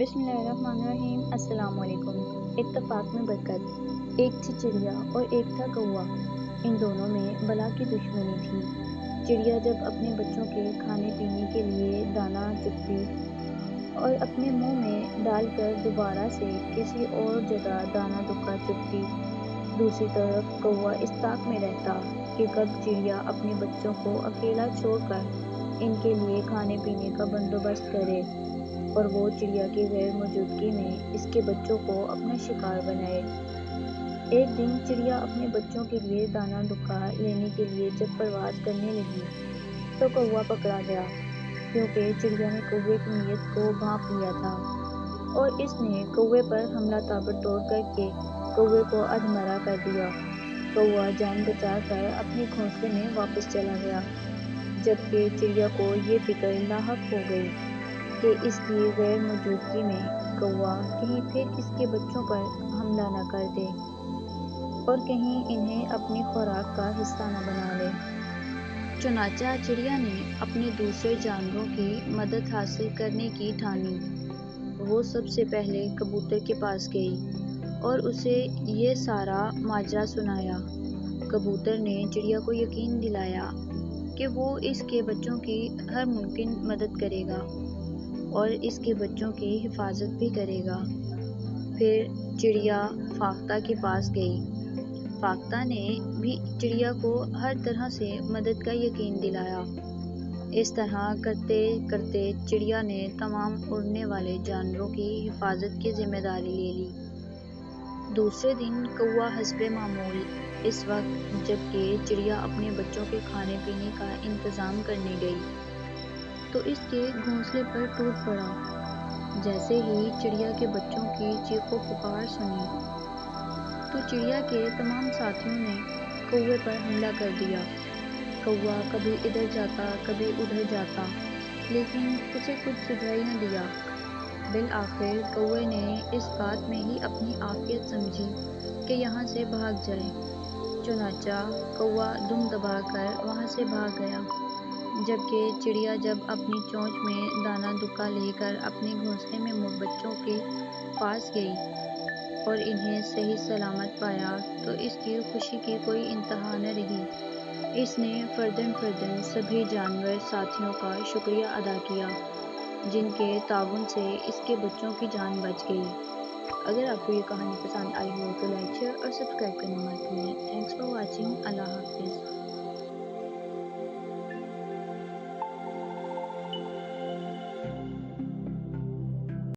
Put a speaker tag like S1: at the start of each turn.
S1: बिस्मिल्लाहिर्रहमानिर्रहीम। अस्सलाम वालेकुम। इत्तेफाक में बरकत। एक थी चिड़िया और एक था कौवा। इन दोनों में बला की दुश्मनी थी। चिड़िया जब अपने बच्चों के खाने पीने के लिए दाना चुगती और अपने मुंह में डालकर दोबारा से किसी और जगह दाना दुक्का चुगती, दूसरी तरफ कौवा इस ताक में रहता कि कब चिड़िया अपने बच्चों को अकेला छोड़कर इनके लिए खाने पीने का बंदोबस्त करे और वो चिड़िया की गैर मौजूदगी में इसके बच्चों को अपना शिकार बनाए। एक दिन चिड़िया अपने बच्चों के लिए दाना दुक्का लेने के लिए जब परवाज करने लगी तो कौवा पकड़ा गया, क्योंकि चिड़िया ने कौवे की नीयत को भांप लिया था और इसने कौवे पर हमला ताबड़तोड़ करके कौवे को अधमरा कर दिया। कौवा जान बचाकर अपने घोंसले में वापस चला गया, जबकि चिड़िया को ये फिक्र लाहक हो गई कि इसकी गैर मौजूदगी में कौवा कहीं फिर इसके बच्चों पर हमला न कर दे और कहीं इन्हें अपनी खुराक का हिस्सा न बना ले। चुनाचा चिड़िया ने अपने दूसरे जानवरों की मदद हासिल करने की ठानी। वो सबसे पहले कबूतर के पास गई और उसे ये सारा माजरा सुनाया। कबूतर ने चिड़िया को यकीन दिलाया कि वो इसके बच्चों की हर मुमकिन मदद करेगा और इसके बच्चों की हिफाजत भी करेगा। फिर चिड़िया फाख्ता के पास गई। फाख्ता ने भी चिड़िया को हर तरह से मदद का यकीन दिलाया। इस तरह करते करते चिड़िया ने तमाम उड़ने वाले जानवरों की हिफाजत की जिम्मेदारी ले ली। दूसरे दिन कौवा हस्बे मामूल इस वक्त जबकि चिड़िया अपने बच्चों के खाने पीने का इंतज़ाम करने गई तो इसके घोंसले पर टूट पड़ा। जैसे ही चिड़िया के बच्चों की चीखों पुकार सुनी तो चिड़िया के तमाम साथियों ने कौवे पर हमला कर दिया। कौवा कभी इधर जाता कभी उधर जाता, लेकिन उसे कुछ सुझाई न दिया। बिलआखिर कौवे ने इस बात में ही अपनी आफियत समझी कि यहाँ से भाग जाए। चुनाचा कौवा दुम दबाकर वहाँ से भाग गया, जबकि चिड़िया जब अपनी चोंच में दाना दुक्का लेकर अपने घोंसले में बच्चों के पास गई और इन्हें सही सलामत पाया तो इसकी खुशी की कोई इंतहा न रही। इसने फर्दन फर्दन सभी जानवर साथियों का शुक्रिया अदा किया, जिनके ताउन से इसके बच्चों की जान बच गई। अगर आपको ये कहानी पसंद आई हो तो लाइक शेयर और सब्सक्राइब करना मत भूलें। Thanks for watching. अल्लाह हाफिज़।